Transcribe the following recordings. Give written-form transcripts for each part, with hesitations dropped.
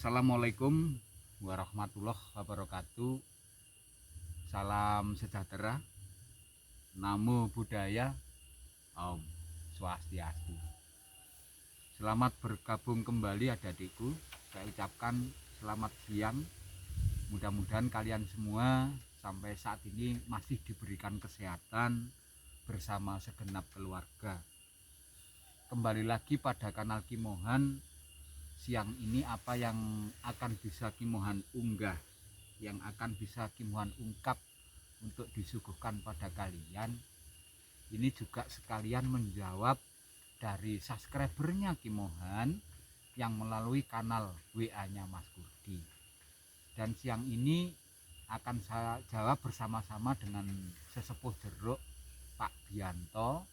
Assalamualaikum warahmatullahi wabarakatuh. Salam sejahtera, namo buddhaya, Om Swastiastu. Selamat bergabung kembali adik-adikku. Saya ucapkan selamat siang. Mudah-mudahan kalian semua sampai saat ini masih diberikan kesehatan bersama segenap keluarga. Kembali lagi pada kanal Kimohan. Siang ini apa yang akan bisa Kimohan unggah, yang akan bisa Kimohan ungkap untuk disuguhkan pada kalian, ini juga sekalian menjawab dari subscribernya Kimohan yang melalui kanal WA-nya Mas Kurdi. Dan siang ini akan saya jawab bersama-sama dengan sesepuh jeruk Pak Bianto,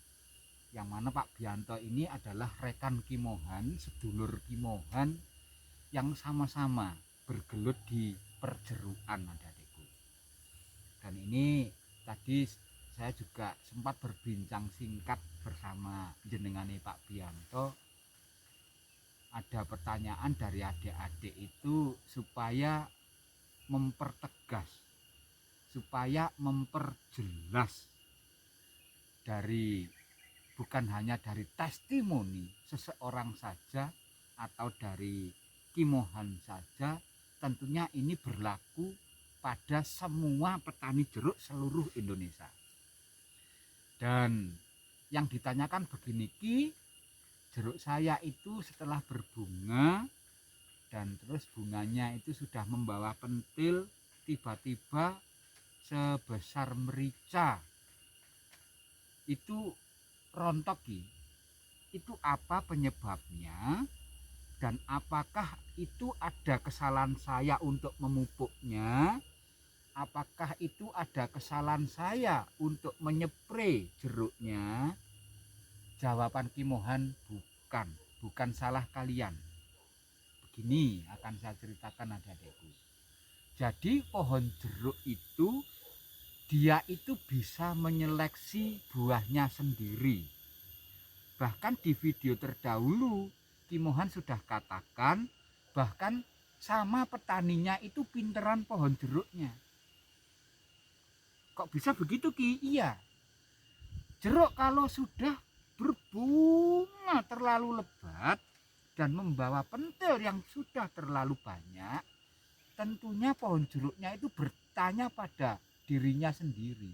yang mana Pak Bianto ini adalah rekan Kimohan, sedulur Kimohan yang sama-sama bergelut di perjeruan adik-adikku. Dan ini tadi saya juga sempat berbincang singkat bersama jenengane Pak Bianto. Ada pertanyaan dari adik-adik itu supaya mempertegas, supaya memperjelas dari bukan hanya dari testimoni seseorang saja atau dari Kimohan saja, tentunya ini berlaku pada semua petani jeruk seluruh Indonesia. Dan yang ditanyakan begini, Ki, jeruk saya itu setelah berbunga dan terus bunganya itu sudah membawa pentil, tiba-tiba sebesar merica, itu rontok, Ki. Itu apa penyebabnya? Dan apakah itu ada kesalahan saya untuk memupuknya? Apakah itu ada kesalahan saya untuk menyepre jeruknya? Jawaban Kimohan bukan salah kalian. Begini akan saya ceritakan adik-adikku. Jadi pohon jeruk itu dia itu bisa menyeleksi buahnya sendiri. Bahkan di video terdahulu Kimohan sudah katakan bahkan sama petaninya itu pinteran pohon jeruknya. Kok bisa begitu, Ki? Iya. Jeruk kalau sudah berbunga terlalu lebat dan membawa pentil yang sudah terlalu banyak, tentunya pohon jeruknya itu bertanya pada dirinya sendiri.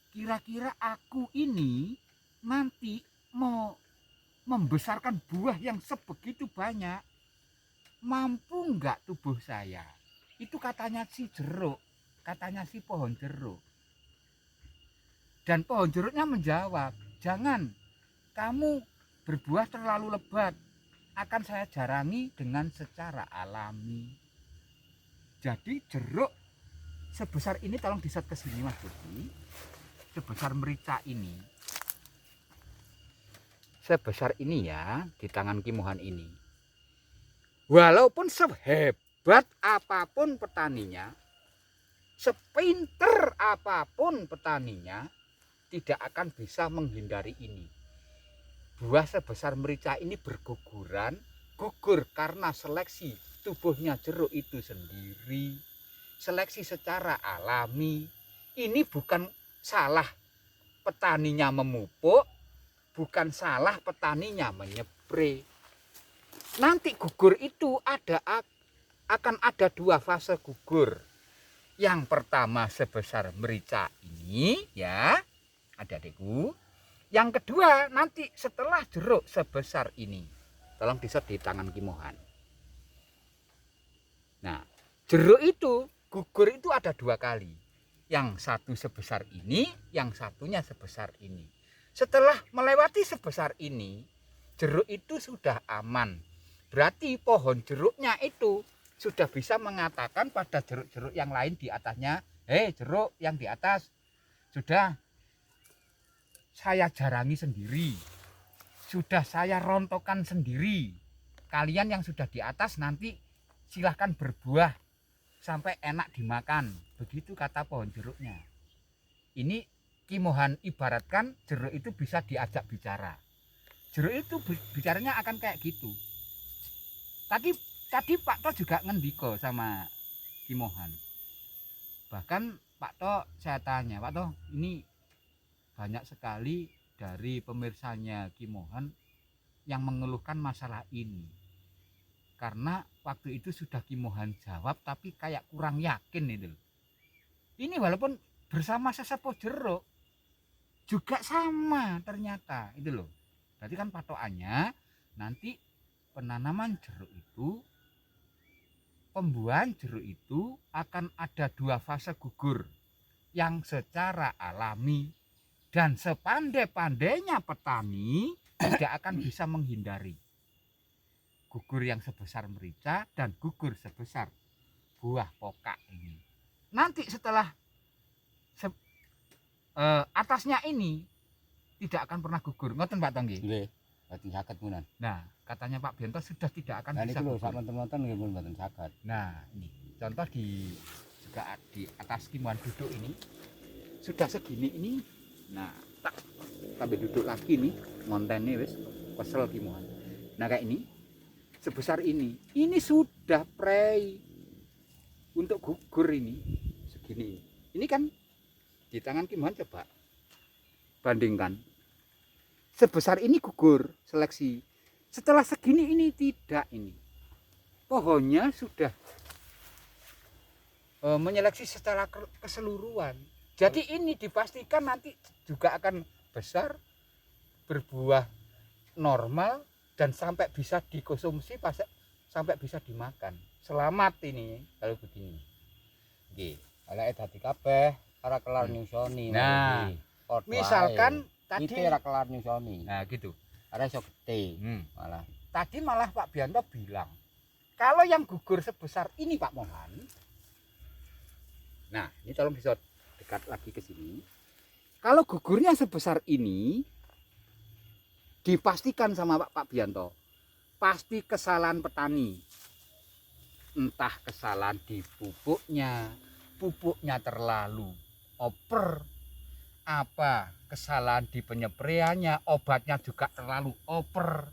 Kira-kira aku ini nanti mau membesarkan buah yang sebegitu banyak, mampu nggak tubuh saya? Itu katanya si jeruk, katanya si pohon jeruk. Dan pohon jeruknya menjawab, jangan, kamu berbuah terlalu lebat, akan saya jarangi dengan secara alami. Jadi jeruk sebesar ini, tolong diset ke sini Mas Budi, sebesar merica ini, sebesar ini ya, di tangan Kimohan ini. Walaupun sehebat apapun petaninya, sepinter apapun petaninya, tidak akan bisa menghindari ini. Buah sebesar merica ini gugur karena seleksi tubuhnya jeruk itu sendiri, seleksi secara alami. Ini bukan salah petaninya memupuk, bukan salah petaninya menyepre. Nanti gugur itu akan ada dua fase gugur. Yang pertama sebesar merica ini ya, adik-adikku. Yang kedua nanti setelah jeruk sebesar ini. Tolong diset di tangan Kimohan. Nah, jeruk itu gugur itu ada dua kali. Yang satu sebesar ini, yang satunya sebesar ini. Setelah melewati sebesar ini, jeruk itu sudah aman. Berarti pohon jeruknya itu sudah bisa mengatakan pada jeruk-jeruk yang lain di atasnya, hei jeruk yang di atas, sudah saya jarangi sendiri, sudah saya rontokan sendiri. Kalian yang sudah di atas nanti silahkan berbuah sampai enak dimakan. Begitu kata pohon jeruknya. Ini Kimohan ibaratkan jeruk itu bisa diajak bicara. Jeruk itu bicaranya akan kayak gitu. Tapi tadi Pak To juga ngendiko sama Ki Mohan. Bahkan Pak To saya tanya, Pak To, ini banyak sekali dari pemirsanya Ki Mohan yang mengeluhkan masalah ini. Karena waktu itu sudah Ki Mohan jawab tapi kayak kurang yakin itu. Ini walaupun bersama sesepuh jeruk juga sama ternyata itu loh. Berarti kan patokannya nanti penanaman jeruk itu, pembuahan jeruk itu akan ada 2 fase gugur yang secara alami dan sepandai-pandainya petani tidak akan bisa menghindari gugur yang sebesar merica dan gugur sebesar buah pokak ini. Nanti setelah atasnya ini tidak akan pernah gugur. Ngoten Pak Tonggi? Nggih, mboten saged punan. Nah, katanya Pak Bianto sudah tidak akan bisa gugur. gugur. Sak monten-monten nggih pun mboten saged. Nah, ini contoh juga di atas Ki Mohan duduk ini sudah segini ini. Nah, tak sampai duduk lagi nih, ngontennya wis kesel Ki Mohan. Nah, kayak ini sebesar ini sudah prei untuk gugur ini segini. Ini kan di tangan Ki Mohan, coba bandingkan. Sebesar ini gugur seleksi. Setelah segini ini tidak ini. Pohonnya sudah menyeleksi secara keseluruhan. Jadi ini dipastikan nanti juga akan besar, berbuah normal dan sampai bisa dikonsumsi, sampai bisa dimakan. Selamat ini kalau begini. Nggih, Alake dadi kabeh ora kelar nyusoni. Nah, misalkan tadi itu ora kelar nyusoni. Nah, gitu. Ora iso gede. Malah. Tadi malah Pak Bianto bilang, kalau yang gugur sebesar ini Pak Mohan. Nah, ini tolong bisa dekat lagi ke sini. Kalau gugurnya sebesar ini dipastikan sama Pak Bianto, pasti kesalahan petani. Entah kesalahan di pupuknya terlalu over, apa kesalahan di penyepreannya, obatnya juga terlalu over,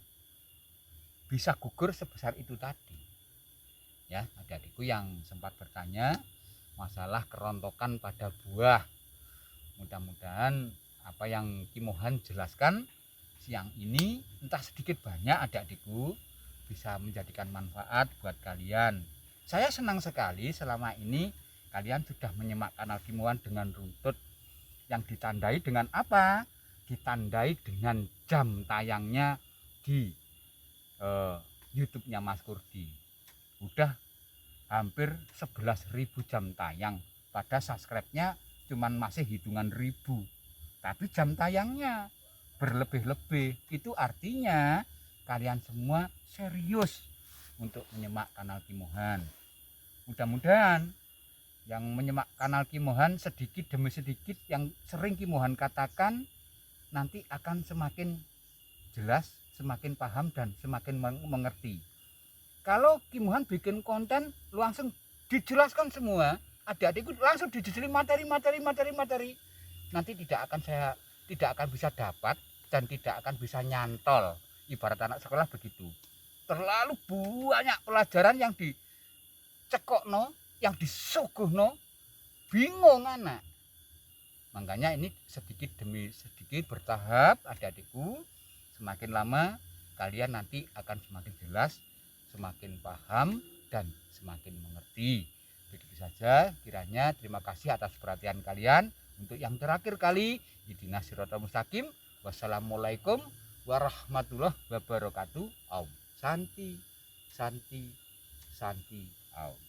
bisa gugur sebesar itu tadi. Ya, adik-adikku yang sempat bertanya masalah kerontokan pada buah, mudah-mudahan apa yang Ki Mohan jelaskan siang ini entah sedikit banyak adik-adikku bisa menjadikan manfaat buat kalian. Saya senang sekali selama ini kalian sudah menyimak kanal Ki Mohan dengan runtut yang ditandai dengan apa? Ditandai dengan jam tayangnya di YouTube-nya Mas Kurdi. Udah hampir 11.000 jam tayang. Pada subscribe-nya cuman masih hitungan ribu. Tapi jam tayangnya berlebih-lebih. Itu artinya kalian semua serius untuk menyimak kanal Ki Mohan. Mudah-mudahan yang menyimak kanal Ki Mohan sedikit demi sedikit yang sering Ki Mohan katakan nanti akan semakin jelas, semakin paham dan semakin mengerti. Kalau Ki Mohan bikin konten langsung dijelaskan semua, adik-adikku langsung dijelasin materi. Nanti tidak akan bisa dapat dan tidak akan bisa nyantol. Ibarat anak sekolah begitu. Terlalu banyak pelajaran yang dicekokno, yang disuguhno, bingung anak. Makanya ini sedikit demi sedikit bertahap adik-adikku. Semakin lama kalian nanti akan semakin jelas, semakin paham dan semakin mengerti. Begitu saja kiranya. Terima kasih atas perhatian kalian. Untuk yang terakhir kali, ihdinas siratal mustaqim. Wassalamualaikum warahmatullahi wabarakatuh. Om. Santi, Santi, Santi, Om.